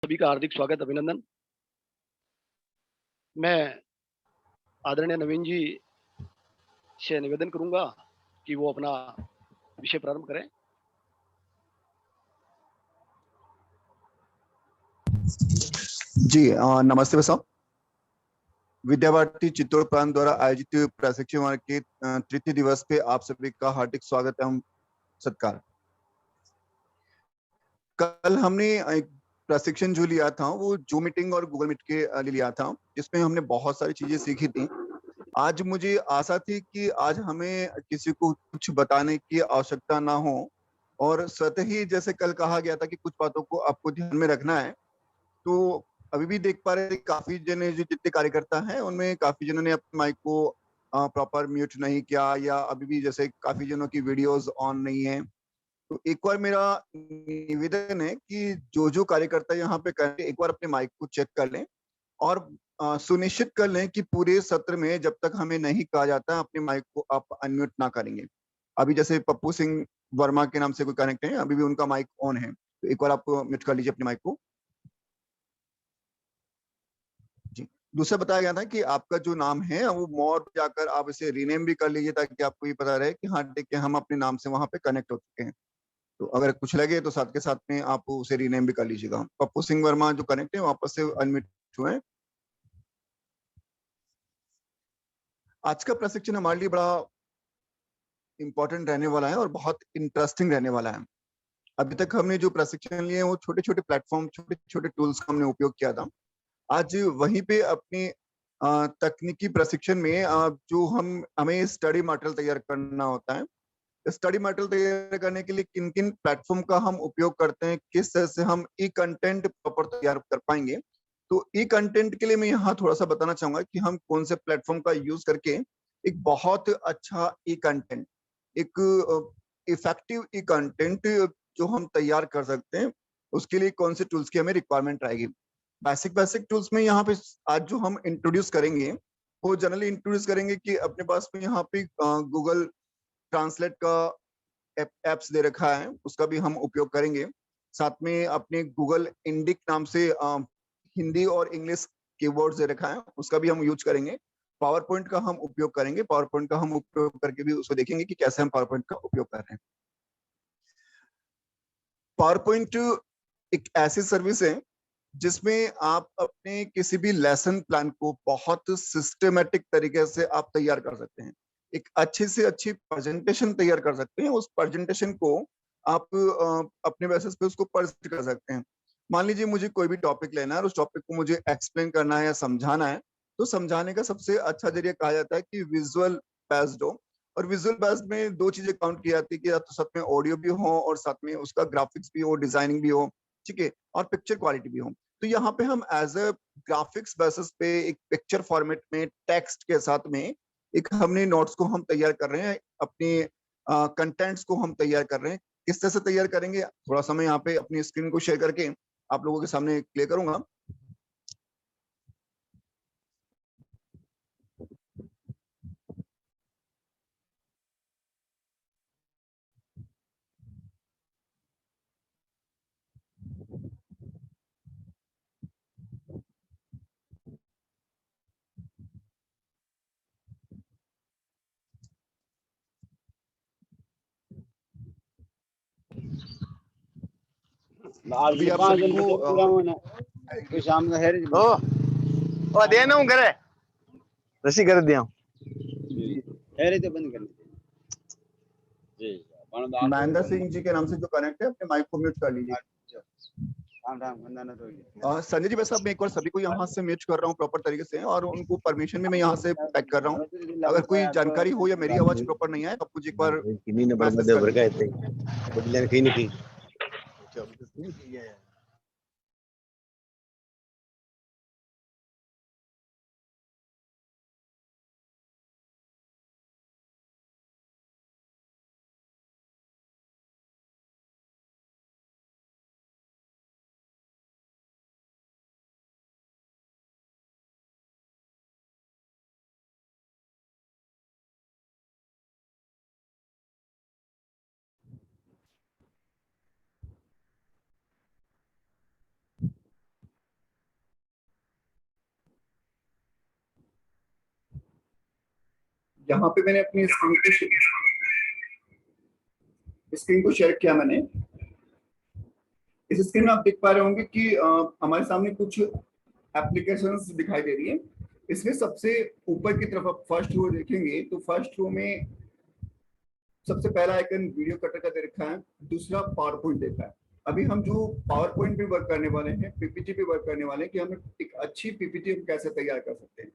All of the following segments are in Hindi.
सभी का हार्दिक स्वागत, अभिनंदन। मैं आदरणीय नवीन जी से निवेदन करूंगा कि वो अपना विषय प्रारंभ करें। जी नमस्ते साहब। विद्या भारती चित्तौड़ प्रांत द्वारा आयोजित प्रशिक्षण के तृतीय दिवस पे आप सभी का हार्दिक स्वागत एवं सत्कार। कल हमने एक प्रशिक्षण जो लिया था वो जूम मीटिंग और गूगल मीट के लिए लिया था, जिसमें हमने बहुत सारी चीजें सीखी थी। आज मुझे आशा थी कि आज हमें किसी को कुछ बताने की आवश्यकता ना हो और स्वतः ही जैसे कल कहा गया था कि कुछ बातों को आपको ध्यान में रखना है। तो अभी भी देख पा रहे काफी जने जो जितने कार्यकर्ता हैं उनमें काफी जनों ने अपने माइक को प्रॉपर म्यूट नहीं किया या अभी भी जैसे काफी जनों की वीडियोस ऑन नहीं है। तो एक बार मेरा निवेदन है कि जो जो कार्यकर्ता यहाँ पे करें एक बार अपने माइक को चेक कर लें और सुनिश्चित कर लें कि पूरे सत्र में जब तक हमें नहीं कहा जाता अपने माइक को आप अनम्यूट ना करेंगे। अभी जैसे पप्पू सिंह वर्मा के नाम से कोई कनेक्ट है, अभी भी उनका माइक ऑन है, तो एक बार आप म्यूट कर लीजिए अपने माइक को। जी। दूसरा बताया गया था कि आपका जो नाम है वो मोर जाकर आप इसे रीनेम भी कर लीजिए ताकि आपको ये पता रहे कि हाँ ठीक है, हम अपने नाम से वहां पे कनेक्ट हो चुके हैं। तो अगर कुछ लगे तो साथ के साथ में आप उसे रीनेम भी कर लीजिएगा। पप्पू सिंह वर्मा जो कनेक्ट है वापस से अनम्यूट हुए हैं। आज का प्रशिक्षण हमारे लिए बड़ा इंपॉर्टेंट रहने वाला है और बहुत इंटरेस्टिंग रहने वाला है। अभी तक हमने जो प्रशिक्षण लिए वो छोटे छोटे प्लेटफॉर्म, छोटे छोटे टूल्स का हमने उपयोग किया था। आज वहीं पे अपनी तकनीकी प्रशिक्षण में जो हमें स्टडी मटेरियल तैयार करना होता है। स्टडी मटेरियल तैयार करने के लिए किन किन प्लेटफॉर्म का हम उपयोग करते हैं, किस तरह से हम ई कंटेंट प्रॉपर तैयार कर पाएंगे। तो ई कंटेंट के लिए मैं यहाँ थोड़ा सा बताना चाहूंगा कि हम कौन से प्लेटफॉर्म का यूज करके एक बहुत अच्छा ई कंटेंट, एक इफेक्टिव ई कंटेंट जो हम तैयार कर सकते हैं, उसके लिए कौन से टूल्स की हमें रिक्वायरमेंट रहेगी। बेसिक बेसिक टूल्स में यहाँ पे आज जो हम इंट्रोड्यूस करेंगे वो जनरली इंट्रोड्यूस करेंगे कि अपने पास में यहाँ पे गूगल ट्रांसलेट का एप्स दे रखा है, उसका भी हम उपयोग करेंगे। साथ में अपने गूगल इंडिक नाम से हिंदी और इंग्लिश कीवर्ड्स दे रखा है, उसका भी हम यूज करेंगे। पावर पॉइंट का हम उपयोग करेंगे, पावर पॉइंट का हम उपयोग करके भी उसको देखेंगे कि कैसे हम पावर पॉइंट का उपयोग कर रहे हैं। पावर पॉइंट एक ऐसी सर्विस है जिसमें आप अपने किसी भी लेसन प्लान को बहुत सिस्टमेटिक तरीके से आप तैयार कर सकते हैं। एक अच्छी से अच्छी प्रेजेंटेशन तैयार कर सकते हैं। उस प्रेजेंटेशन को आप अपने बेसिस पे उसको प्रेजेंट कर सकते हैं। मान लीजिए मुझे कोई भी टॉपिक लेना है और उस टॉपिक को मुझे एक्सप्लेन करना है या समझाना है, तो समझाने का सबसे अच्छा जरिया कहा जाता है कि विजुअल बेस्ड हो। और विजुअल बेस्ड में दो चीजें काउंट की जाती है कि या तो साथ में ऑडियो भी हो और साथ में उसका ग्राफिक्स भी हो, डिजाइनिंग भी हो, ठीक है, और पिक्चर क्वालिटी भी हो। तो यहाँ पे हम एज अ ग्राफिक्स बेसिस पे एक पिक्चर फॉर्मेट में टेक्स्ट के साथ में एक हमने नोट्स को हम तैयार कर रहे हैं, अपने कंटेंट्स को हम तैयार कर रहे हैं। किस तरह से तैयार करेंगे थोड़ा सा मैं यहाँ पे अपनी स्क्रीन को शेयर करके आप लोगों के सामने क्लियर करूंगा। अभी आप सभी को शाम का है ओ देना हूं करे रसी कर दिया है रे तो बंद कर जी। महेंद्र सिंह जी के नाम से जो कनेक्ट है अपने माइक को म्यूट कर लीजिए। संजय जी, वैसे मैं एक बार सभी को यहाँ से म्यूट कर रहा हूँ प्रॉपर तरीके से और उनको परमिशन भी मैं यहाँ से पैक कर रहा हूँ। अगर कोई जानकारी हो या मेरी आवाज प्रॉपर नहीं आए तो मुझे एक बार मैसेज कर दीजिए। यहाँ पे मैंने अपनी स्क्रीन को शेयर किया मैंने। इस स्क्रीन में आप देख पा रहे होंगे कि हमारे सामने कुछ एप्लीकेशंस दिखाई दे रही है। इसमें सबसे ऊपर की तरफ आप फर्स्ट रो देखेंगे तो फर्स्ट रो में सबसे पहला आइकन वीडियो कटर का दे रखा है, दूसरा पावर पॉइंट देखा है। अभी हम जो पावर पॉइंट पे वर्क करने वाले हैं, पीपीटी पे वर्क करने वाले हैं कि हम एक अच्छी पीपीटी हम कैसे तैयार कर सकते हैं।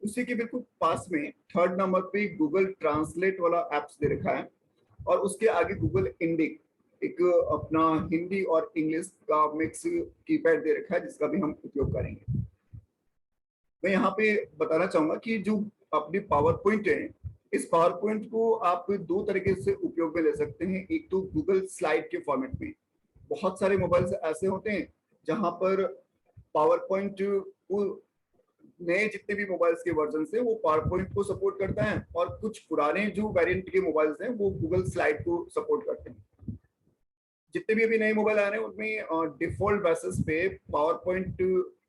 उसी के बिल्कुल पास में थर्ड नंबर पे गूगल ट्रांसलेट वाला एप्स दे रखा है और उसके आगे गूगल इंडिक एक अपना हिंदी और इंग्लिश का मिक्स कीपैड दे रखा है जिसका भी हम उपयोग करेंगे। मैं यहाँ पे बताना चाहूंगा कि जो अपनी पावर पॉइंट है, इस पावर पॉइंट को आप दो तरीके से उपयोग में ले सकते हैं। एक तो गूगल स्लाइड के फॉर्मेट में, बहुत सारे मोबाइल्स ऐसे होते हैं जहां पर पावर पॉइंट नए जितने भी मोबाइल्स के वर्जन है वो पावर पॉइंट को सपोर्ट करता है और कुछ पुराने जो वेरिएंट के मोबाइल्स हैं वो गूगल स्लाइड को सपोर्ट करते हैं। जितने भी अभी नए मोबाइल आ रहे हैं उनमें डिफॉल्ट बेसिस पे पावर पॉइंट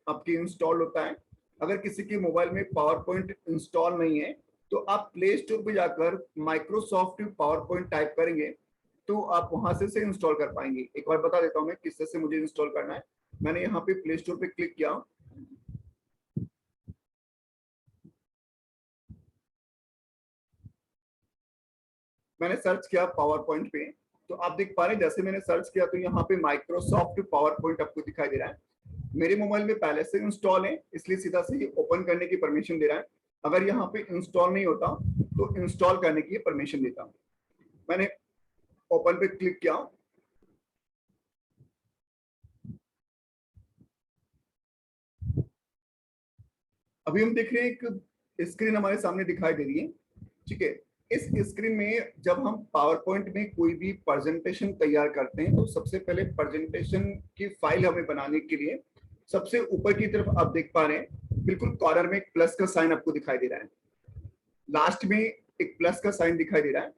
आपके इंस्टॉल होता है। अगर किसी के मोबाइल में पावर पॉइंट इंस्टॉल नहीं है तो आप प्ले स्टोर पे जाकर माइक्रोसॉफ्ट पावर पॉइंट टाइप करेंगे तो आप वहां से इंस्टॉल कर पाएंगे। एक बार बता देता हूं मैं किस तरह से मुझे इंस्टॉल करना है। मैंने यहाँ पे प्ले स्टोर पे क्लिक किया, मैंने सर्च किया पावर पॉइंट पे, तो आप देख पा रहे हैं जैसे मैंने सर्च किया तो यहाँ पे माइक्रोसॉफ्ट पावर पॉइंट आपको दिखाई दे रहा है। मेरे मोबाइल में पहले से इंस्टॉल है इसलिए सीधा से ये ओपन करने की परमिशन दे रहा है। अगर यहाँ पे इंस्टॉल नहीं होता तो इंस्टॉल करने की परमिशन देता। मैंने ओपन पे क्लिक किया, अभी हम देख रहे हैं एक स्क्रीन हमारे सामने दिखाई दे रही है। ठीक है, इस स्क्रीन में जब हम पावर पॉइंट में कोई भी प्रेजेंटेशन तैयार करते हैं तो सबसे पहले प्रेजेंटेशन की फाइल हमें बनाने के लिए सबसे ऊपर की तरफ आप देख पा रहे हैं बिल्कुल कॉर्नर में एक प्लस का साइन आपको दिखाई दे रहा है, लास्ट में एक प्लस का साइन दिखाई दे रहा है।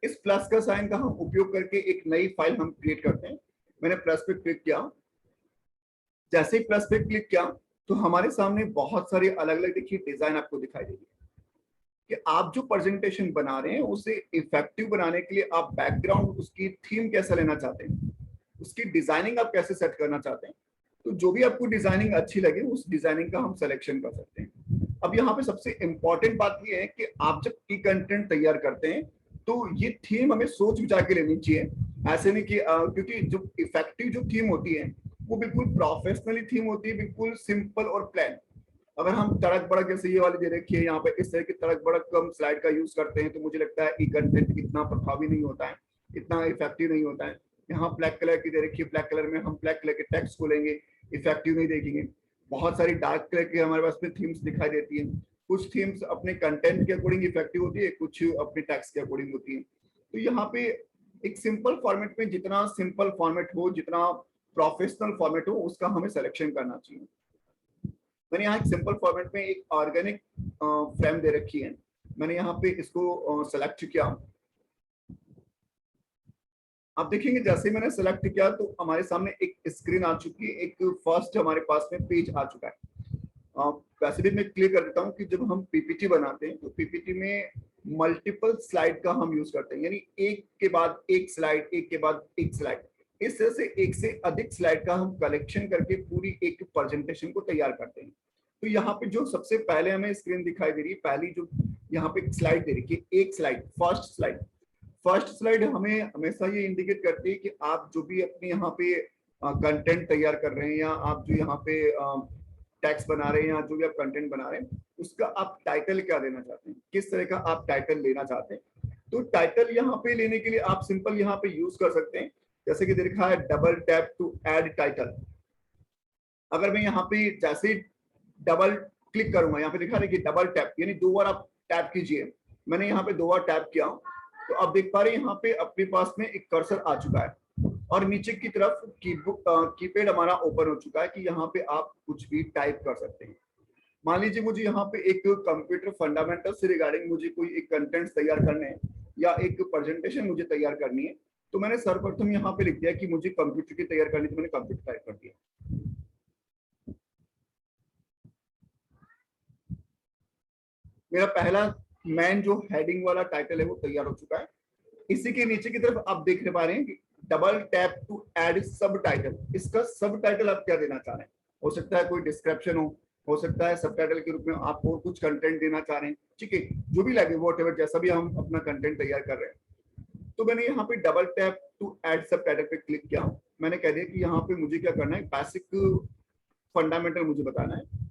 इस प्लस का साइन का हम उपयोग करके एक नई फाइल हम क्रिएट करते हैं। मैंने प्लस पे क्लिक किया, जैसे ही प्लस पे क्लिक किया तो हमारे सामने बहुत सारे अलग अलग देखिए डिजाइन आपको दिखाई देगी कि आप जो प्रेजेंटेशन बना रहे हैं उसे इफेक्टिव बनाने के लिए आप बैकग्राउंड उसकी थीम कैसा लेना चाहते हैं, उसकी डिजाइनिंग आप कैसे सेट करना चाहते हैं। तो जो भी आपको डिजाइनिंग अच्छी लगे उस डिजाइनिंग का हम सिलेक्शन कर सकते हैं। अब यहाँ पे सबसे इंपॉर्टेंट बात यह है कि आप जब ई कंटेंट तैयार करते हैं तो ये थीम हमें सोच विचार के लेनी चाहिए। ऐसे नहीं कि क्योंकि जो इफेक्टिव जो थीम होती है वो बिल्कुल प्रोफेशनली थीम होती है, बिल्कुल सिंपल और प्लान। अगर हम तड़क भड़क जैसे ये वाली दे रखी है यहाँ पे इस तरह की तड़क भड़क हम स्लाइड का यूज करते हैं तो मुझे लगता है ई कंटेंट इतना प्रभावी नहीं होता है, इतना इफेक्टिव नहीं होता है। यहाँ ब्लैक कलर की दे रखी है, ब्लैक कलर में हम ब्लैक कलर के टेक्स्ट को लेंगे, इफेक्टिव नहीं देखेंगे। बहुत सारी डार्क कलर की हमारे पास में थीम्स दिखाई देती है। कुछ थीम्स अपने कंटेंट के अकॉर्डिंग इफेक्टिव होती है, कुछ अपने टेक्स्ट के अकॉर्डिंग होती है। तो यहाँ पे एक सिंपल फॉर्मेट में जितना सिंपल फॉर्मेट हो, जितना प्रोफेशनल फॉर्मेट हो, उसका हमें सिलेक्शन करना चाहिए। मैंने यहाँ एक सिंपल फॉर्मेट में एक ऑर्गेनिक फ्रेम दे रखी है, मैंने यहाँ पे इसको सेलेक्ट किया। आप देखेंगे जैसे मैंने सेलेक्ट किया तो हमारे सामने एक स्क्रीन आ चुकी है, एक फर्स्ट हमारे पास में पेज आ चुका है। वैसे भी मैं क्लियर कर देता हूँ कि जब हम पीपीटी बनाते हैं तो पीपीटी में मल्टीपल स्लाइड का हम यूज करते हैं, यानी एक के बाद एक स्लाइड, एक के बाद एक स्लाइड, इस तरह से एक से अधिक स्लाइड का हम कलेक्शन करके पूरी एक प्रेजेंटेशन को तैयार करते हैं। तो यहाँ पे जो सबसे पहले हमें स्क्रीन दिखाई दे रही है, पहली जो यहाँ पे स्लाइड दे रही है, एक स्लाइड, फर्स्ट स्लाइड हमें हमेशा ये इंडिकेट करती है कि आप जो भी अपने यहाँ पे कंटेंट तैयार कर रहे हैं या आप जो यहाँ पे टेक्स्ट बना रहे हैं या जो भी आप कंटेंट बना रहे हैं उसका आप टाइटल क्या देना चाहते हैं, किस तरह का आप टाइटल लेना चाहते हैं। तो टाइटल यहाँ पे लेने के लिए आप सिंपल यहाँ पे यूज कर सकते हैं, जैसे कि देखा है double tap to add title. अगर मैं यहाँ पे जैसे डबल क्लिक करूंगा, यहाँ पे दिखा रहे कि डबल टैप यानी दो बार आप टैप कीजिए, मैंने यहाँ पे दो बार टैप किया तो आप देख पा रहे हैं यहाँ पे अपने पास में एक कर्सर आ चुका है और नीचे की तरफ कीपैड हमारा ओपन हो चुका है कि यहाँ पे आप कुछ भी टाइप कर सकते हैं। मान लीजिए मुझे यहाँ पे एक कंप्यूटर फंडामेंटल से रिगार्डिंग मुझे कोई एक कंटेंट तैयार करने हैं या एक प्रेजेंटेशन मुझे तैयार करनी है तो मैंने सर्वप्रथम यहाँ पे लिख दिया कि मुझे कंप्यूटर की तैयार करनी, तो मैंने कंप्यूटर टाइप कर दिया। मेरा पहला मैन जो हेडिंग वाला टाइटल है वो तैयार हो चुका है। इसी के नीचे की तरफ आप देख पा रहे हैं कि डबल टैप टू ऐड सब टाइटल। इसका सब टाइटल आप क्या देना चाह रहे हैं? हो सकता है कोई डिस्क्रिप्शन हो सकता है सब टाइटल के रूप में आप और कुछ कंटेंट देना चाह रहे हैं, ठीक है, जो भी लगे वॉटएवर, जैसा भी हम अपना कंटेंट तैयार कर रहे हैं। तो मैंने यहाँ पे डबल टैप टू ऐड सब टाइटल पे क्लिक किया। मैंने कह दिया कि यहाँ पे मुझे क्या करना है, बेसिक फंडामेंटल मुझे बताना है।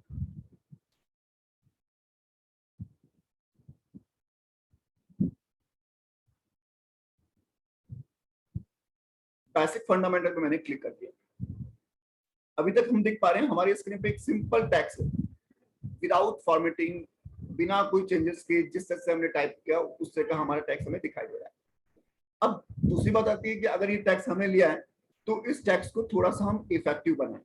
बेसिक फंडामेंटल पे मैंने क्लिक कर दिया। अभी तक हम देख पा रहे हैं हमारी स्क्रीन पे एक सिंपल टेक्स्ट है, विदाउट फॉर्मेटिंग, बिना कोई चेंजेस के, जिस तरह से हमने टाइप किया उस तरह का हमारा टेक्स्ट हमें दिखाई दे रहा है। अब दूसरी बात आती है कि अगर ये टेक्स्ट हमने लिया है तो इस टेक्स्ट को थोड़ा सा हम इफेक्टिव बनाएं।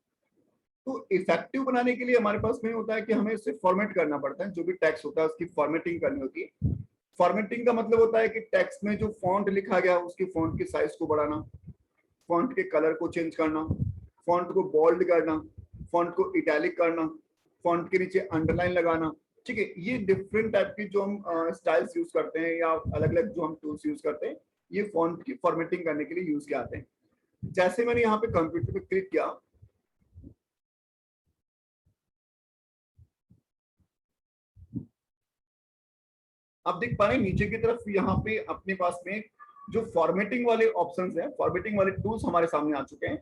तो इफेक्टिव बनाने के लिए हमारे पास में होता है कि हमें इसे फॉर्मेट करना पड़ता है। जो भी टेक्स्ट होता है उसकी फॉर्मेटिंग करनी होती है। फॉर्मेटिंग का मतलब होता है कि टेक्स्ट में जो फॉन्ट लिखा गया उसकी फॉन्ट के साइज को बढ़ाना, फॉन्ट के कलर को चेंज करना, फॉन्ट को बोल्ड करना, फॉन्ट को इटैलिक करना, फॉन्ट के नीचे अंडरलाइन लगाना, ठीक है। ये डिफरेंट टाइप की जो हम स्टाइल्स यूज करते हैं या अलग अलग जो हम टूल्स यूज करते हैं, ये फॉन्ट की फॉर्मेटिंग करने के लिए यूज किए जाते हैं। जैसे मैंने यहाँ पे कंप्यूटर पे क्लिक किया, आप देख पा रहे हैं नीचे की तरफ यहाँ पे अपने पास में जो फॉर्मेटिंग वाले ऑप्शंस हैं, फॉर्मेटिंग वाले टूल्स हमारे सामने आ चुके हैं।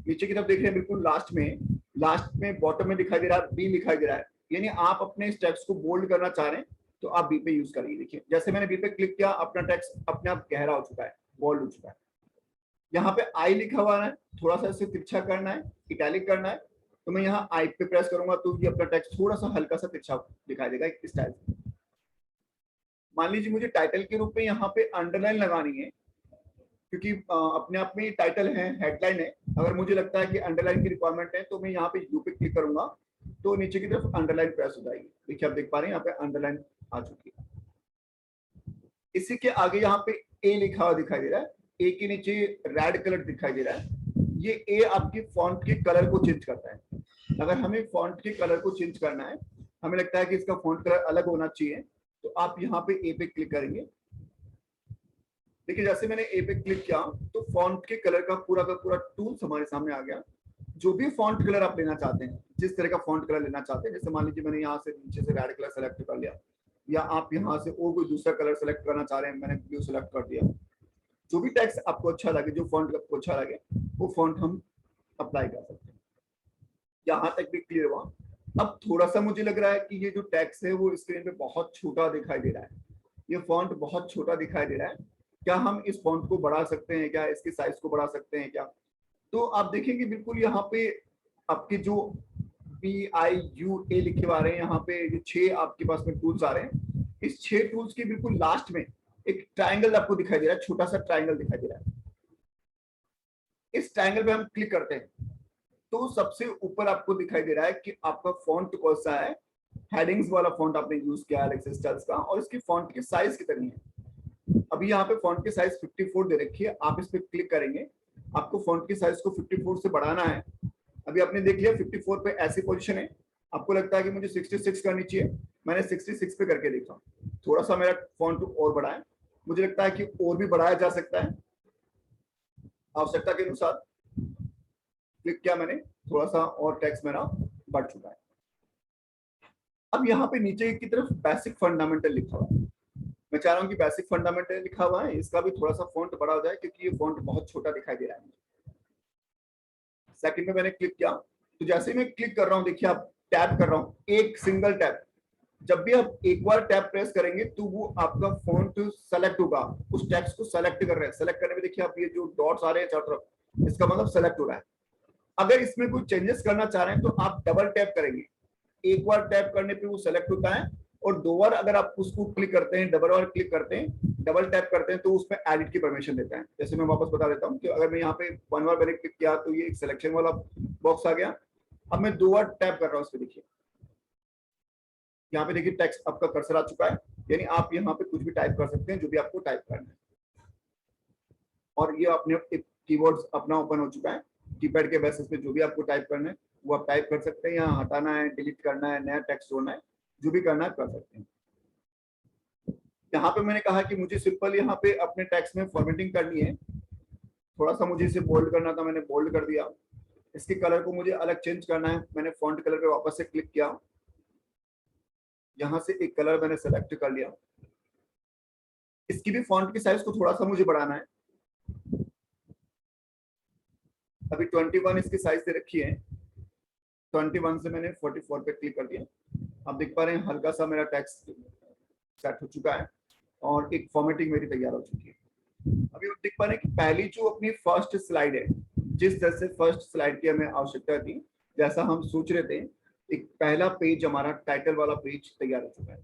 नीचे की तरफ देख रहे हैं बिल्कुल लास्ट में बॉटम में दिखाई दे रहा है बी लिखाई दे रहा है, यानी आप अपने इस टेक्स्ट को बोल्ड करना चाह रहे हैं तो आप बी पे यूज करिए। देखिए जैसे मैंने बी पे क्लिक किया, अपना टेक्स्ट अपने आप गहरा हो चुका है, बोल्ड हो चुका है। यहाँ पे आई लिखा हुआ है, थोड़ा सा इसे तिरछा करना है, इटैलिक करना है, तो मैं यहाँ आई पे प्रेस करूंगा तो ये अपना टेक्स्ट थोड़ा सा हल्का सा तिरछा दिखाई देगा इस स्टाइल से। मान लीजिए मुझे टाइटल के रूप में यहाँ पे अंडरलाइन लगानी है, क्योंकि अपने आप में टाइटल है, हेडलाइन है। अगर मुझे लगता है कि अंडरलाइन की रिक्वायरमेंट है तो मैं यहाँ पे यू पे क्लिक करूंगा तो नीचे की तरफ अंडरलाइन प्रेस हो जाएगी। देखिए आप देख पा रहे हैं यहाँ पे अंडरलाइन आ चुकी है। इसी के आगे यहाँ पे ए लिखा हुआ दिखाई दे रहा है, ए के नीचे रेड कलर दिखाई दे रहा है। ये ए आपकी फॉन्ट के कलर को चेंज करता है। अगर हमें फॉन्ट के कलर को चेंज करना है, हमें लगता है कि इसका फॉन्ट कलर अलग होना चाहिए, तो आप यहाँ पे ए पे क्लिक करेंगे। देखिए जैसे मैंने ए पे क्लिक किया तो फॉन्ट के कलर का पूरा टूल्स हमारे सामने आ गया। जो भी फॉन्ट कलर आप लेना चाहते हैं, जिस तरह का फॉन्ट कलर लेना चाहते हैं, जैसे मान लीजिए मैंने यहाँ से नीचे से रेड कलर सेलेक्ट कर लिया, या आप यहाँ से और कोई दूसरा कलर सेलेक्ट करना चाह रहे हैं, मैंने ब्लू सेलेक्ट कर दिया। जो भी टेक्स्ट आपको अच्छा लगे, जो फॉन्ट आपको अच्छा लगे, वो फॉन्ट हम अप्लाई कर सकते हैं। यहाँ तक भी क्लियर हुआ। अब थोड़ा सा मुझे लग रहा है कि ये जो टेक्स्ट है वो स्क्रीन पे बहुत छोटा दिखाई दे रहा है, ये फॉन्ट बहुत छोटा दिखाई दे रहा है। क्या हम इस फॉन्ट को बढ़ा सकते हैं क्या, इसके साइज को बढ़ा सकते हैं क्या? तो आप देखेंगे बिल्कुल यहाँ पे आपके जो PIUA लिखे आ रहे हैं, यहाँ पे जो 6 आपके पास में टूल्स आ रहे हैं, इस 6 टूल्स के बिल्कुल लास्ट में एक ट्राइंगल आपको दिखाई दे रहा है, छोटा सा ट्राइंगल दिखाई दे रहा है। इस ट्राइंगल पे हम क्लिक करते हैं तो सबसे ऊपर आपको दिखाई दे रहा है कि आपका फॉन्ट कौन सा है। हेडिंग्स वाला फॉन्ट आपने यूज किया है एलेक्सिस स्टाइल्स का, और इसकी फॉन्ट की साइज कितनी है। अभी यहाँ पे फॉन्ट की साइज 54 दे रखी है। आप इस पे क्लिक करेंगे, आपको फॉन्ट की साइज को 54 से बढ़ाना है। अभी आपने देख लिया 54 पे ऐसी पोजीशन है, आपको लगता है कि मुझे 66 करनी चाहिए, मैंने 66 पे करके देखा। थोड़ा सा मेरा फॉन्ट और बढ़ा है, मुझे लगता है कि और भी बढ़ाया जा सकता है आवश्यकता के अनुसार। क्लिक किया मैंने, थोड़ा सा और टेक्स्ट मेरा बढ़ चुका है। अब यहाँ पे नीचे की तरफ बेसिक फंडामेंटल लिखा हुआ है। मैं चाह रहा हूँ कि बेसिक फंडामेंटल लिखा हुआ है, इसका भी थोड़ा सा फॉन्ट बड़ा हो जाए क्योंकि ये फॉन्ट बहुत छोटा दिखाई दे रहा है। सेकंड में मैंने क्लिक किया तो जैसे मैं क्लिक कर रहा हूँ, देखिए आप टैप कर रहा हूँ, एक सिंगल टैप। जब भी आप एक बार टैप प्रेस करेंगे तो वो आपका फॉन्ट सेलेक्ट होगा, उस टेक्स्ट को सेलेक्ट कर रहे हैं। सेलेक्ट करने में देखिए आप ये जो डॉट्स आ रहे हैं चारों तरफ, इसका मतलब सेलेक्ट हो रहा है। अगर इसमें कोई चेंजेस करना चाह रहे हैं तो आप डबल टैप करेंगे। एक बार टैप करने पे वो सेलेक्ट होता है, और 2 बार अगर आप उसको क्लिक करते हैं, डबल बार क्लिक करते हैं, डबल टैप करते हैं, तो उसमें एडिट की परमिशन देता है। जैसे मैं वापस बता देता हूँ कि अगर मैं यहाँ पे 1 बार मैंने क्लिक किया तो ये एक सिलेक्शन वाला बॉक्स आ गया। अब मैं 2 बार टैप कर रहा हूँ इस पे, देखिए यहाँ पे देखिए टेक्स्ट आपका कर्सर आ चुका है, यानी आप यहाँ पे कुछ भी टाइप कर सकते हैं जो भी आपको टाइप करना है। और ये अपने कीवर्ड्स अपना ओपन हो चुका है। कीपैड के बेसिस पे जो भी आपको टाइप करना है वो आप टाइप कर सकते हैं। यहाँ हटाना है, डिलीट करना है, नया टेक्स्ट जोड़ना है, जो भी करना है कर सकते हैं। यहाँ पे मैंने कहा कि मुझे सिंपल यहाँ पे अपने टेक्स्ट में फॉर्मेटिंग करनी है, थोड़ा सा मुझे इसे बोल्ड करना था, मैंने बोल्ड कर दिया। इसके कलर को मुझे अलग चेंज करना है, मैंने फॉन्ट कलर पे वापस से क्लिक किया, यहाँ से एक कलर मैंने सेलेक्ट कर लिया। इसकी भी फॉन्ट की साइज को थोड़ा सा मुझे बढ़ाना है। अभी 21 इसकी साइज दे रखी है, 21 से मैंने 44 पे क्लिक कर दिया। आप देख पा रहे हैं हल्का सा मेरा टेक्स्ट सेट हो चुका है और एक फॉर्मेटिंग मेरी तैयार हो चुकी है। अभी आप देख पा रहे हैं कि पहली जो अपनी फर्स्ट स्लाइड है, जिस तरह से फर्स्ट स्लाइड की हमें आवश्यकता थी, जैसा हम सोच रहे थे, एक पहला पेज हमारा टाइटल वाला पेज तैयार हो चुका है।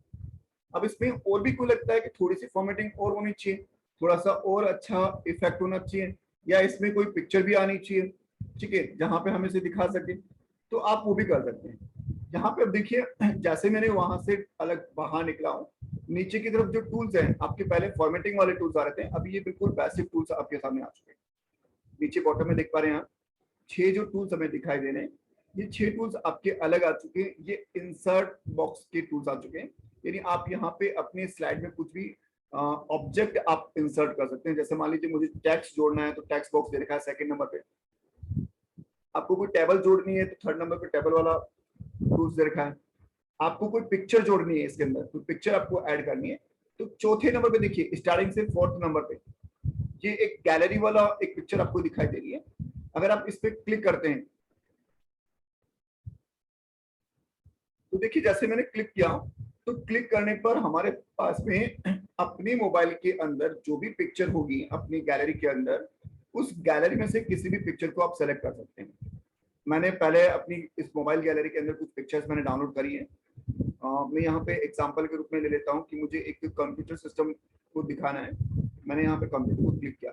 अब इसमें और भी कोई लगता है कि थोड़ी सी फॉर्मेटिंग और होनी चाहिए, थोड़ा सा और अच्छा इफेक्ट होना चाहिए, या इसमें कोई पिक्चर भी आनी चाहिए, ठीक है, जहां पे हम इसे दिखा सके, तो आप वो भी कर सकते हैं। यहाँ पे अब देखिए, जैसे मैंने वहां से अलग बाहर निकला हूँ, नीचे की तरफ जो टूल्स हैं, आपके पहले फॉर्मेटिंग वाले टूल्स आ रहे थे, अभी ये बिल्कुल बेसिक टूल्स आपके सामने आ चुके हैं। नीचे बॉटम में देख पा रहे हैं आप 6 जो टूल्स हमें दिखाई दे रहे हैं, ये 6 टूल्स आपके अलग आ चुके हैं। ये इंसर्ट बॉक्स के टूल्स आ चुके हैं, यानी आप यहाँ पे अपने स्लाइड में कुछ भी ऑब्जेक्ट आप इंसर्ट कर सकते हैं। जैसे मान लीजिए मुझे टेक्स्ट जोड़ना है, तो टेक्स्ट बॉक्स दे रखा है 2nd नंबर पे। आपको कोई टेबल जोड़नी है, तो 3rd नंबर पे टेबल वाला टूल्स दे रखा है। आपको कोई पिक्चर जोड़नी है, इसके अंदर कोई पिक्चर आपको ऐड करनी है, तो 4थे नंबर पे देखिए, स्टार्टिंग से 4th नंबर पे ये एक गैलरी वाला एक पिक्चर आपको दिखाई दे रही है। अगर आप इस पे क्लिक करते हैं, तो देखिए जैसे मैंने क्लिक किया, तो क्लिक करने पर हमारे पास में अपने मोबाइल के अंदर जो भी पिक्चर होगी अपनी गैलरी के अंदर, उस गैलरी में से किसी भी पिक्चर को आप सेलेक्ट कर सकते हैं। मैंने पहले अपनी इस मोबाइल गैलरी के अंदर कुछ पिक्चर्स मैंने डाउनलोड करी है। मैं यहाँ पे एग्जांपल के रूप में ले लेता हूँ कि मुझे एक कंप्यूटर सिस्टम को दिखाना है। मैंने यहाँ पे कंप्यूटर को क्लिक किया,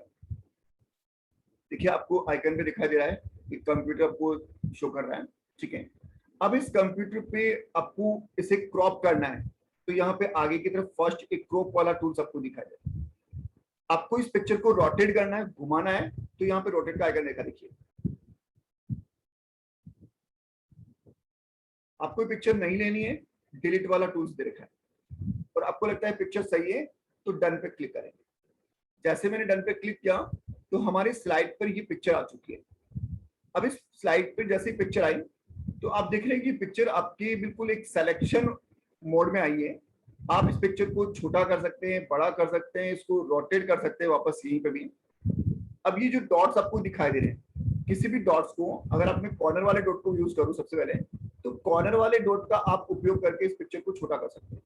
देखिए आपको आइकन पे दिखाई दे रहा है कि कंप्यूटर आपको शो कर रहा है, ठीक है। अब इस कंप्यूटर पे आपको इसे क्रॉप करना है, तो यहाँ पे आगे की तरफ फर्स्ट एक क्रॉप वाला टूल्स आपको दिखाई दे रहा है। आपको इस पिक्चर को रोटेट करना है, घुमाना है, तो यहाँ पे रोटेट का आइकन देखा, देखिए। आपको पिक्चर नहीं लेनी है, डिलीट वाला टूल्स दे रखा है, और आपको लगता है पिक्चर सही है, तो डन पे क्लिक करेंगे। जैसे मैंने डन पे क्लिक किया, तो हमारी स्लाइड पर ये पिक्चर आ चुकी है। अब इस स्लाइड पर जैसे पिक्चर आई, तो आप देख रहे हैं कि पिक्चर आपकी बिल्कुल एक सिलेक्शन मोड में आई है। आप इस पिक्चर को छोटा कर सकते हैं, बड़ा कर सकते हैं, इसको रोटेट कर सकते हैं वापस यहीं पे भी। अब ये जो डॉट्स आपको दिखाई दे रहे हैं, किसी भी डॉट्स को अगर आप कॉर्नर वाले डॉट को यूज करूं सबसे पहले, तो कॉर्नर वाले डॉट का आप उपयोग करके इस पिक्चर को छोटा कर सकते हैं,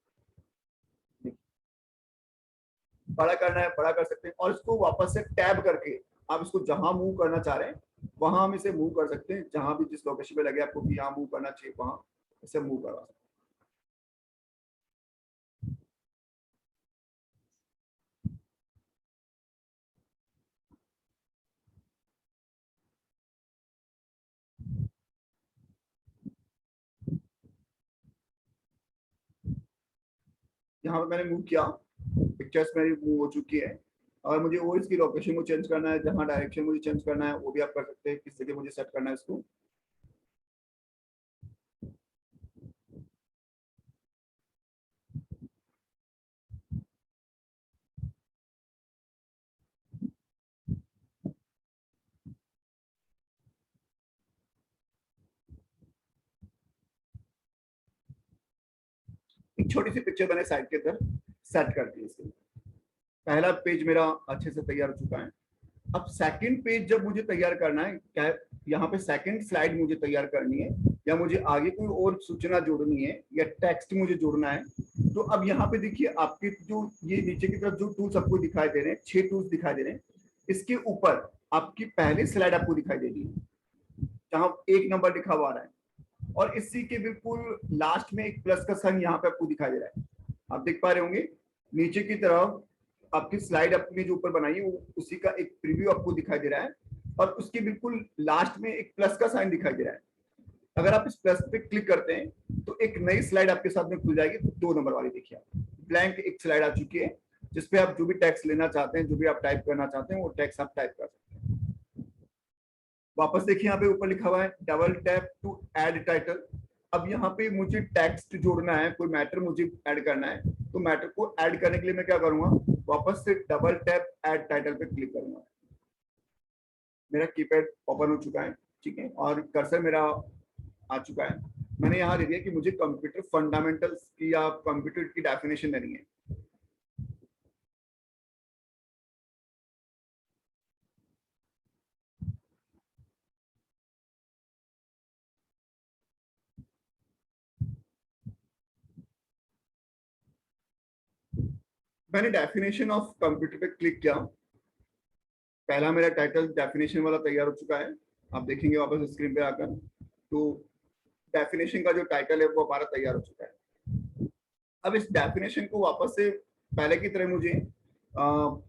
बड़ा करना है बड़ा कर सकते हैं, और इसको वापस से टैब करके आप इसको जहां मूव करना चाह रहे हैं वहां हम इसे मूव कर सकते हैं। जहां भी जिस लोकेशन पे लगे आपको कि यहाँ मूव करना चाहिए, वहां इसे मूव करवा सकते हैं। यहाँ पे मैंने मूव किया, पिक्चर्स मेरी मूव हो चुकी है, और मुझे वो इसकी लोकेशन को चेंज करना है, जहाँ डायरेक्शन मुझे चेंज करना है वो भी आप कर सकते हैं, किस जगह मुझे सेट करना है इसको। एक छोटी सी पिक्चर मैंने साइड के अंदर सेट कर दी। इसके पहला पेज मेरा अच्छे से तैयार हो चुका है। अब सेकंड पेज जब मुझे तैयार करना है, क्या यहाँ पे सेकंड स्लाइड मुझे तैयार करनी है, या मुझे आगे कोई और सूचना जोड़नी है, या टेक्स्ट मुझे जोड़ना है, तो अब यहाँ पे देखिए आपके जो ये नीचे की तरफ जो टूल्स आपको दिखाई दे रहे हैं, 6 टूल्स दिखाई दे रहे हैं, इसके ऊपर आपकी पहली स्लाइड आपको दिखाई दे रही है जहां 1 नंबर लिखा हुआ रहा है, और इसी के बिल्कुल लास्ट में एक प्लस का साइन यहाँ पे आपको दिखाई दे रहा है। आप देख पा रहे होंगे नीचे की तरफ आपकी स्लाइड अपनी जो ऊपर बनाई है उसी का एक प्रीव्यू आपको दिखाई दे रहा है, और उसके बिल्कुल लास्ट में एक प्लस का साइन दिखाई दे रहा है। अगर आप इस प्लस पे क्लिक करते हैं, तो एक नई स्लाइड आपके सामने खुल जाएगी, 2 नंबर वाली। देखिए ब्लैंक एक स्लाइड आ चुकी है, जिसपे आप जो भी टेक्स्ट लेना चाहते हैं, जो भी आप टाइप करना चाहते हैं, वो टेक्स्ट आप टाइप कर सकते हैं। वापस देखिए यहाँ पे ऊपर लिखा हुआ है double tap to add title. अब यहाँ पे मुझे टेक्स्ट जोड़ना है, कोई मैटर मुझे ऐड करना है, तो मैटर को ऐड करने के लिए मैं क्या करूंगा, वापस से डबल टैप ऐड टाइटल पे क्लिक करूंगा। मेरा कीपैड ओपन हो चुका है, ठीक है, और कर्सर मेरा आ चुका है। मैंने यहाँ दे दिया कि मुझे कंप्यूटर फंडामेंटल्स की या कंप्यूटर की डेफिनेशन देनी है। मैंने डेफिनेशन ऑफ कंप्यूटर पे क्लिक किया, पहला मेरा टाइटल डेफिनेशन वाला तैयार हो चुका है। आप देखेंगे वापस स्क्रीन पे आकर, तो डेफिनेशन का जो टाइटल है वो हमारा तैयार हो चुका है। अब इस डेफिनेशन को वापस से पहले की तरह मुझे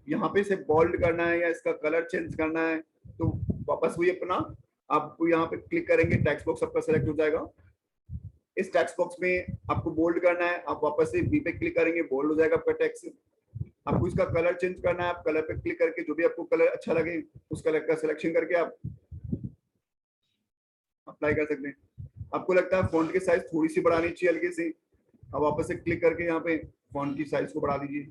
यहाँ पे से बोल्ड करना है या इसका कलर चेंज करना है, तो वापस वही अपना आपको यहाँ पे क्लिक करेंगे, टेक्स्ट बॉक्स आपका सेलेक्ट हो जाएगा। इस टेक्स्ट बॉक्स में आपको बोल्ड करना है, आप वापस से बी पे क्लिक करेंगे, बोल्ड हो जाएगा आपका टेक्स्ट। आपको इसका कलर चेंज करना है, आप कलर पे क्लिक करके जो भी आपको कलर अच्छा लगे उस कलर का सिलेक्शन करके आप अप्लाई कर सकते हैं। आपको लगता है फॉन्ट की साइज थोड़ी सी बढ़ानी चाहिए हल्की सी, आप वापस से क्लिक करके यहाँ पे फॉन्ट की साइज को बढ़ा दीजिए।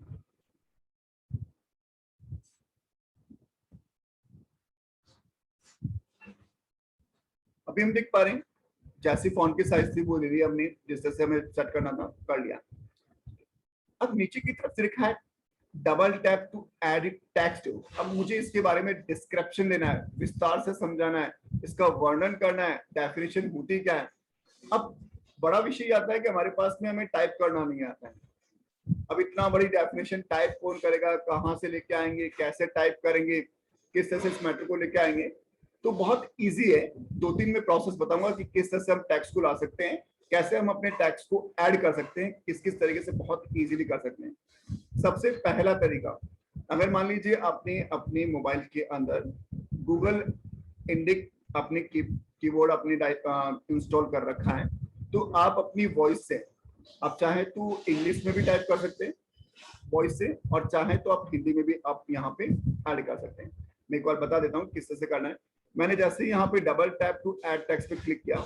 अभी हम देख पा रहे हैं जैसी फॉन्ट की साइज थी वो ले ली हमने, जिस तरह से हमें सेट करना था कर लिया। अब नीचे की तरफ से लिखा है double tap to add text. अब मुझे इसके बारे में डिस्क्रिप्शन देना है, विस्तार से समझाना है, इसका वर्णन करना है, डेफिनेशन होती क्या है। अब बड़ा विषय आता है कि हमारे पास में हमें टाइप करना नहीं आता है। अब इतना बड़ी डेफिनेशन टाइप कौन करेगा, कहाँ से लेके आएंगे, कैसे टाइप करेंगे, किस तरह से इस मैटर को लेके आएंगे। तो बहुत इजी है, 2-3 में प्रोसेस बताऊंगा कि किस तरह से हम टेक्स्ट को ला सकते हैं, कैसे हम अपने टेक्स्ट को ऐड कर सकते हैं, किस किस तरीके से बहुत इजीली कर सकते हैं। सबसे पहला तरीका, अगर मान लीजिए आपने अपने मोबाइल के अंदर गूगल इंडिक अपने कीबोर्ड अपने इंस्टॉल कर रखा है, तो आप अपनी वॉइस से, आप चाहे तो इंग्लिश में भी टाइप कर सकते हैं वॉइस से, और चाहे तो आप हिंदी में भी आप यहाँ पे ऐड कर सकते हैं। मैं एक बार बता देता हूँ किस तरह से करना है। मैंने जैसे ही यहाँ पे double tap to add text पे क्लिक किया,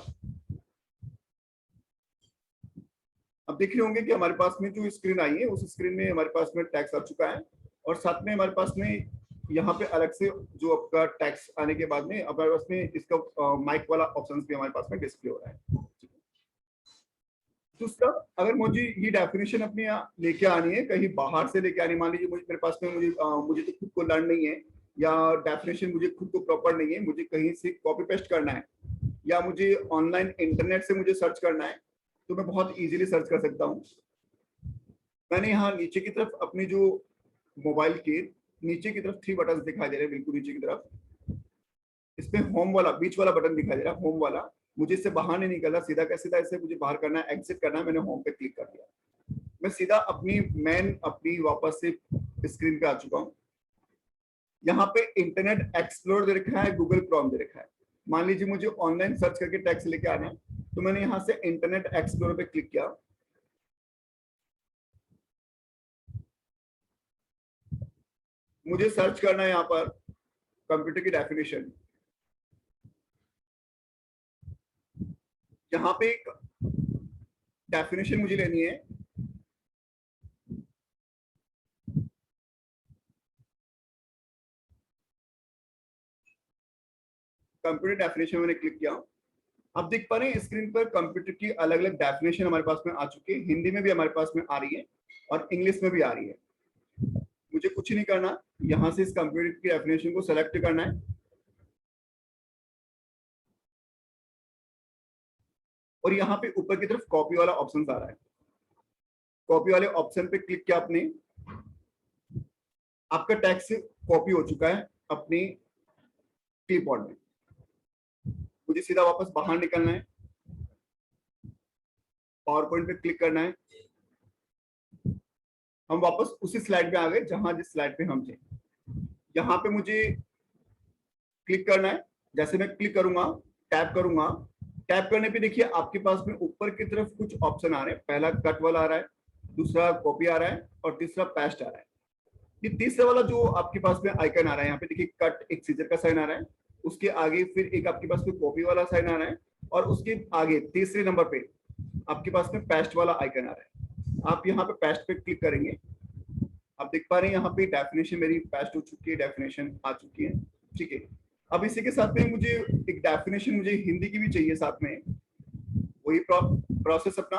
अब देख रहे होंगे कि हमारे पास में जो स्क्रीन आई है उस स्क्रीन में हमारे पास में टेक्स्ट आ चुका है, और साथ में हमारे पास में यहाँ पे अलग से जो आपका टेक्स्ट आने के बाद में हमारे पास में इसका माइक वाला ऑप्शन भी हमारे पास में डिस्प्ले हो रहा है। दूसरा, अगर मुझे ये डेफिनेशन अपने लेके आनी है, कहीं बाहर से लेके आनी, मान लीजिए मुझे मेरे पास में मुझे तो खुद को लर्न नहीं है, या डेफिनेशन मुझे खुद को प्रॉपर नहीं है, मुझे कहीं से कॉपी पेस्ट करना है, या मुझे ऑनलाइन इंटरनेट से मुझे सर्च करना है, तो मैं बहुत इजीली सर्च कर सकता हूँ। मैंने यहाँ नीचे की तरफ अपनी जो मोबाइल के नीचे की तरफ 3 बटन दिखाई दे रहे हैं, बिल्कुल नीचे की तरफ, इसमें होम वाला बीच वाला बटन दिखाई दे रहा है, होम वाला। मुझे इससे बाहर नहीं निकलना, सीधा का सीधा इससे मुझे बाहर करना है, एग्जिट करना है। मैंने होम पे क्लिक कर दिया, मैं सीधा अपनी वापस से स्क्रीन पे आ चुका हूँ। यहाँ पे इंटरनेट एक्सप्लोर दे रखा है, गूगल क्रोम दे रखा है। मान लीजिए मुझे ऑनलाइन सर्च करके टेक्स्ट लेके आना है, तो मैंने यहाँ से इंटरनेट एक्सप्लोर पे क्लिक किया। मुझे सर्च करना है यहाँ पर कंप्यूटर की डेफिनेशन। यहाँ पे एक डेफिनेशन मुझे लेनी है, कंप्यूटर डेफिनेशन मैंने क्लिक किया। आप देख पा रहे हैं स्क्रीन पर कंप्यूटर की अलग अलग डेफिनेशन हमारे पास में आ चुकी है, हिंदी में भी हमारे पास में आ रही है और इंग्लिश में भी आ रही है। मुझे कुछ नहीं करना, यहां से इस कंप्यूटर की डेफिनेशन को सेलेक्ट करना है, और यहाँ पे ऊपर की तरफ कॉपी वाला ऑप्शन आ रहा है। कॉपी वाले ऑप्शन पे क्लिक किया आपने, आपका टेक्स्ट कॉपी हो चुका है अपनी क्लिपबोर्ड में। मुझे सीधा वापस बाहर निकलना है, पावर पॉइंट पे क्लिक करना है। हम वापस उसी स्लाइड पे आ गए जहां जिस स्लाइड पे हम थे। यहाँ पे मुझे क्लिक करना है, जैसे मैं क्लिक करूंगा, टैप करूंगा, टैप करने पे देखिए आपके पास में ऊपर की तरफ कुछ ऑप्शन आ रहे हैं। पहला कट वाला आ रहा है, दूसरा कॉपी आ रहा है, और तीसरा पेस्ट आ रहा है। ये तीसरा वाला जो आपके पास में आइकन आ रहा है, यहाँ पे देखिए कट एक सीजर का साइन आ रहा है, उसके आगे फिर एक आपके पास में कॉपी वाला साइन आ रहा है, और उसके आगे तीसरे नंबर पे आपके पास में पेस्ट वाला आइकन आ रहा है। आप यहाँ पे पेस्ट पे क्लिक करेंगे, आप देख पा रहे हैं यहाँ पे डेफिनेशन मेरी पेस्ट हो चुकी है, डेफिनेशन आ चुकी है, ठीक है। अब इसी के साथ में मुझे एक डेफिनेशन मुझे हिंदी की भी चाहिए साथ में, वही प्रोसेस अपना,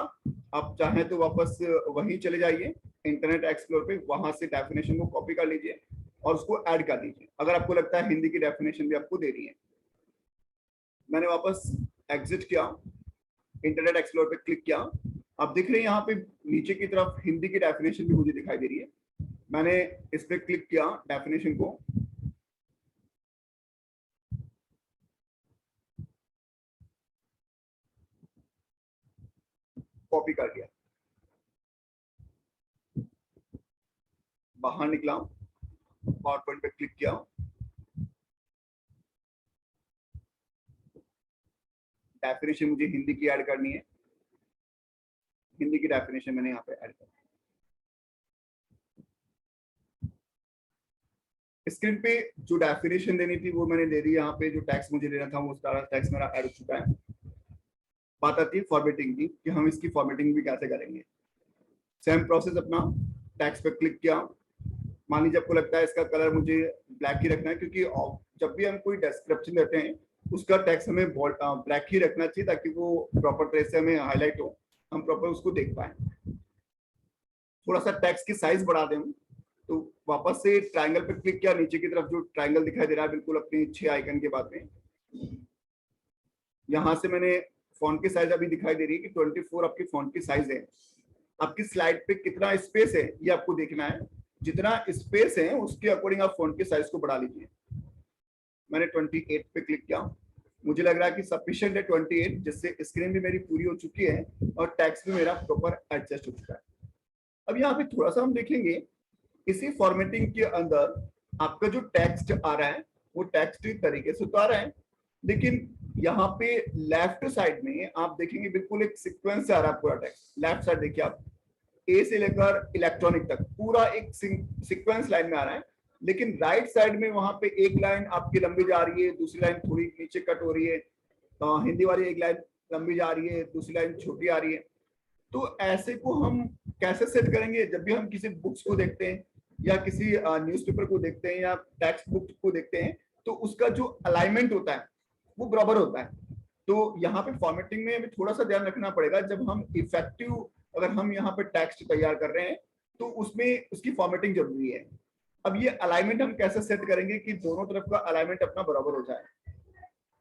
आप चाहें तो वापस वहीं चले जाइए इंटरनेट एक्सप्लोर पे, वहां से डेफिनेशन को कॉपी कर लीजिए और उसको ऐड कर दीजिए, अगर आपको लगता है हिंदी की डेफिनेशन भी आपको दे रही है। मैंने वापस एग्जिट किया, इंटरनेट एक्सप्लोर पे क्लिक किया, आप देख रहे हैं यहाँ पे नीचे की तरफ हिंदी की डेफिनेशन भी मुझे दिखाई दे रही है। मैंने इस पे क्लिक किया, डेफिनेशन को कॉपी कर लिया, बाहर निकला, पावर पॉइंट पे क्लिक किया, डेफिनेशन मुझे हिंदी की ऐड करनी है, हिंदी की डेफिनेशन मैंने यहाँ पे ऐड कर दी। स्क्रीन पे जो डेफिनेशन देनी थी वो मैंने दे दी, यहाँ पे जो टैक्स मुझे देना था वो सारा टैक्स मेरा ऐड हो चुका है। बात आती है फॉर्मेटिंग की कि हम इसकी फॉर्मेटिंग भी कैसे करेंगे। सेम प्रोसेस अपना, टैक्स पे क्लिक किया, मान लीजिए आपको लगता है इसका कलर मुझे ब्लैक ही रखना है, क्योंकि जब भी हम कोई डिस्क्रिप्शन देते हैं उसका टैक्स हमें ब्लैक ही रखना चाहिए ताकि वो प्रॉपर तरह से हमें हाईलाइट हो, हम प्रॉपर उसको देख पाए। थोड़ा सा टैक्स की साइज बढ़ा दें, तो वापस से ट्रायंगल पे क्लिक किया, नीचे की तरफ जो ट्रायंगल दिखाई दे रहा है बिल्कुल अपने 6 आइकन के बाद में, यहां से मैंने फॉन्ट की साइज अभी दिखाई दे रही है कि 24 आपकी फॉन्ट की साइज है। आपकी स्लाइड पे कितना स्पेस है ये आपको देखना है, जितना स्पेस है उसके अकॉर्डिंग आप फॉन्ट की साइज को बढ़ा लीजिए। मैंने 28 पे क्लिक किया, मुझे लग रहा है कि सफिशिएंट है 28, जिससे स्क्रीन भी मेरी पूरी हो चुकी है और टेक्स्ट भी मेरा प्रॉपर एडजस्ट हो चुका है। अब यहाँ पे थोड़ा सा हम देखेंगे, इसी फॉर्मेटिंग के अंदर आपका जो टेक्स्ट आ रहा है वो टेक्स्ट तरीके से तो आ रहा है, लेकिन यहाँ पे लेफ्ट साइड में आप देखेंगे बिल्कुल एक सीक्वेंस से आ रहा है पूरा टेक्स्ट। लेफ्ट साइड देखिए आप, ए से लेकर इलेक्ट्रॉनिक तक पूरा एक सीक्वेंस लाइन में आ रहा है, लेकिन राइट साइड में वहां पे एक लाइन आपकी लंबी जा रही है, दूसरी लाइन थोड़ी नीचे कट हो रही है, तो हिंदी वाली एक लाइन लंबी जा रही है, दूसरी लाइन छोटी आ रही है। तो ऐसे को हम कैसे सेट करेंगे? जब भी हम किसी बुक्स को देखते हैं या किसी न्यूज़पेपर को देखते हैं या टेक्स्ट बुक को देखते हैं, तो उसका जो अलाइनमेंट होता है वो बराबर होता है। तो यहाँ पे फॉर्मेटिंग में हमें थोड़ा सा ध्यान रखना पड़ेगा, जब हम इफेक्टिव अगर हम यहाँ पे टेक्स्ट तैयार कर रहे हैं तो उसमें उसकी फॉर्मेटिंग जरूरी है। अब ये अलाइनमेंट हम कैसे सेट करेंगे कि दोनों तरफ का अलाइनमेंट अपना बराबर हो जाए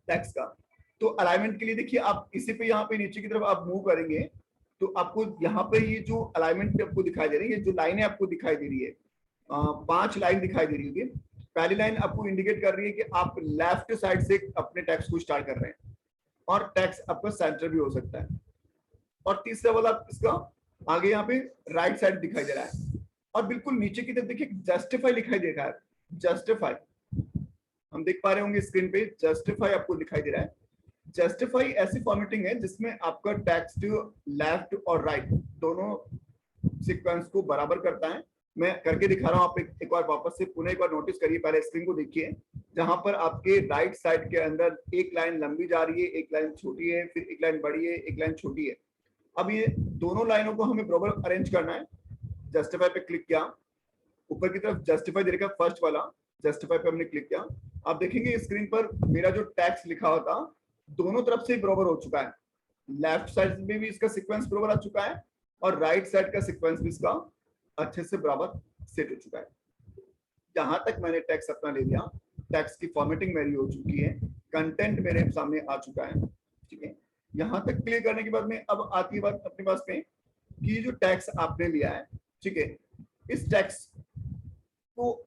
टेक्स्ट का? तो अलाइनमेंट के लिए देखिए, आप इसी पे यहाँ पे नीचे की तरफ आप मूव करेंगे तो आपको यहाँ पे ये जो अलाइनमेंट आपको दिखाई दे रही है, ये जो लाइनें आपको दिखाई दे रही है, 5 लाइन दिखाई दे रही होगी। पहली लाइन आपको इंडिकेट कर रही है कि आप लेफ्ट साइड से अपने टेक्स्ट को स्टार्ट कर रहे हैं और टेक्स्ट आपका सेंटर भी हो सकता है। और तीसरा वाला इसका आगे यहाँ पे राइट साइड दिखाई दे रहा है और बिल्कुल नीचे की तरफ देखिए जस्टिफाई दिखाई दे रहा है। जस्टिफाई हम देख पा रहे होंगे स्क्रीन पे, जस्टिफाई आपको दिखाई दे रहा है। जस्टिफाई ऐसी फॉर्मेटिंग है जिसमें आपका टेक्स्ट लेफ्ट और राइट दोनों सीक्वेंस को बराबर करता है। मैं करके दिखा रहा हूँ, आप एक बार वापस से पुनः एक बार नोटिस करिए, पहले स्क्रीन को देखिए, जहां पर आपके राइट साइड के अंदर एक लाइन लंबी जा रही है, एक लाइन छोटी है, फिर एक लाइन बड़ी है, एक लाइन छोटी है। अब ये दोनों लाइनों को हमें बराबर अरेंज करना है। जस्टिफाई पे क्लिक किया, ऊपर की तरफ जस्टिफाई दे रखा फर्स्ट वाला, जस्टिफाई पे हमने क्लिक किया। आप देखेंगे स्क्रीन पर मेरा जो टेक्स्ट लिखा हुआ था दोनों तरफ से बराबर हो चुका है। लेफ्ट साइड में भी इसका सीक्वेंस बराबर आ चुका है और राइट साइड का सीक्वेंस भी इसका अच्छे से बराबर सेट हो चुका है। जहां तक मैंने टेक्स्ट अपना ले लिया, टेक्स्ट की फॉर्मेटिंग मेरी हो चुकी है, कंटेंट मेरे सामने आ चुका है, ठीक है। यहां तक क्लियर करने के बाद में अब आती है बात अपने पास में कि जो टेक्स्ट आपने लिया है, ठीक है, इस टेक्स्ट को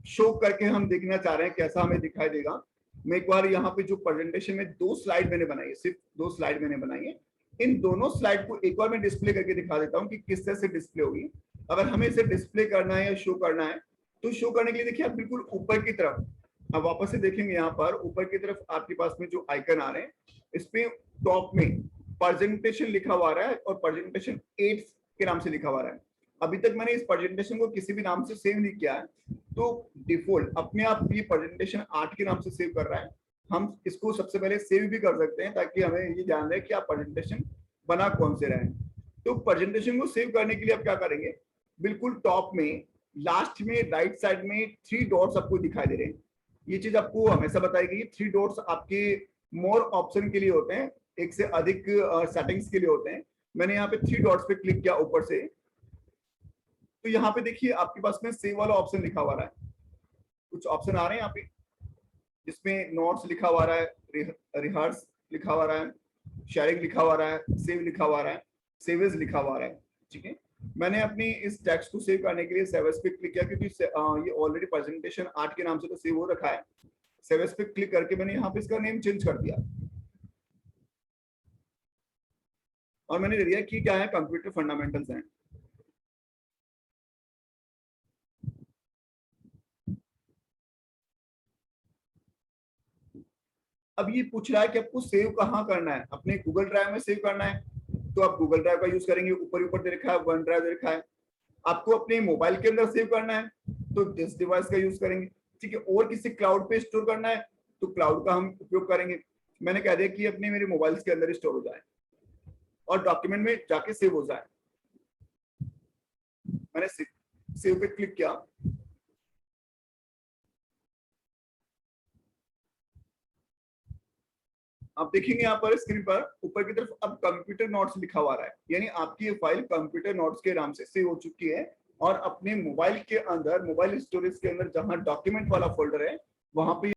शो करके हम देखना चाह रहे हैं कैसा हमें दिखाई देगा। मैं एक बार यहाँ पे जो प्रेजेंटेशन में 2 स्लाइड मैंने बनाई है, सिर्फ 2 स्लाइड मैंने बनाई है, इन दोनों स्लाइड को एक बार मैं डिस्प्ले करके दिखा देता हूँ कि किस तरह से डिस्प्ले होगी। अगर हमें इसे डिस्प्ले करना है या शो करना है तो शो करने के लिए देखिए आप बिल्कुल ऊपर की तरफ, अब वापस से देखेंगे यहाँ पर ऊपर की तरफ आपके पास में जो आइकन आ रहे हैं, इस पे टॉप में प्रेजेंटेशन लिखा हुआ आ रहा है और प्रेजेंटेशन 8 के नाम से लिखा हुआ आ रहा है। अभी तक मैंने इस प्रेजेंटेशन को किसी भी नाम से सेव नहीं किया है, तो डिफॉल्ट अपने आप ये प्रेजेंटेशन 8 के नाम से सेव कर रहा है। हम इसको सबसे पहले सेव भी कर सकते हैं ताकि हमें ये ध्यान रहे कि आप प्रेजेंटेशन बना कौन से रहे। तो प्रेजेंटेशन को सेव करने के लिए आप क्या करेंगे, बिल्कुल टॉप में लास्ट में राइट साइड में 3 डॉट्स आपको दिखाई दे रहे हैं। ये चीज आपको हमेशा बताई गई, 3 डॉट्स आपके मोर ऑप्शन के लिए होते हैं, एक से अधिक सेटिंग्स के लिए होते हैं। मैंने यहाँ पे 3 डॉट्स पे क्लिक किया ऊपर से, तो यहाँ पे देखिए आपके पास में सेव वाला ऑप्शन लिखा हुआ है। कुछ ऑप्शन आ रहे हैं यहाँ पे जिसमें नोट्स लिखा हुआ है, रिहर्स लिखा हुआ है, शेयरिंग लिखा हुआ है, सेव लिखा हुआ है, सेवेज लिखा हुआ है। ठीक है, मैंने अपनी इस टेक्स्ट को सेव करने के लिए सेवेज पे क्लिक किया, क्योंकि ये ऑलरेडी प्रेजेंटेशन 8 के नाम से तो सेव हो रखा है। सेवेज पे क्लिक करके मैंने यहाँ पे इसका नेम चेंज कर दिया और मैंने दे दिया कि क्या है, कंप्यूटर फंडामेंटल्स हैं। अब ये पूछ रहा है कि आपको सेव कहाँ करना है, अपने गूगल ड्राइव में सेव करना है तो आप गूगल ड्राइव का यूज करेंगे, ऊपर दे रखा है वन ड्राइव दे रखा है। आपको अपने मोबाइल के अंदर सेव करना है तो दिस डिवाइस का यूज करेंगे। ठीक है, और किसी क्लाउड पे स्टोर करना है तो क्लाउड का हम उपयोग करेंगे। मैंने कह दिया कि अपने मेरे मोबाइल के अंदर स्टोर हो जाए और डॉक्यूमेंट में जाके सेव हो जाए। मैंने सेव पे क्लिक किया, आप देखेंगे यहाँ पर स्क्रीन पर ऊपर की तरफ अब कंप्यूटर नोट्स लिखा हुआ है, यानी आपकी ये फाइल कंप्यूटर नोट्स के नाम से सेव हो चुकी है। और अपने मोबाइल के अंदर, मोबाइल स्टोरेज के अंदर जहां डॉक्यूमेंट वाला फोल्डर है वहां पे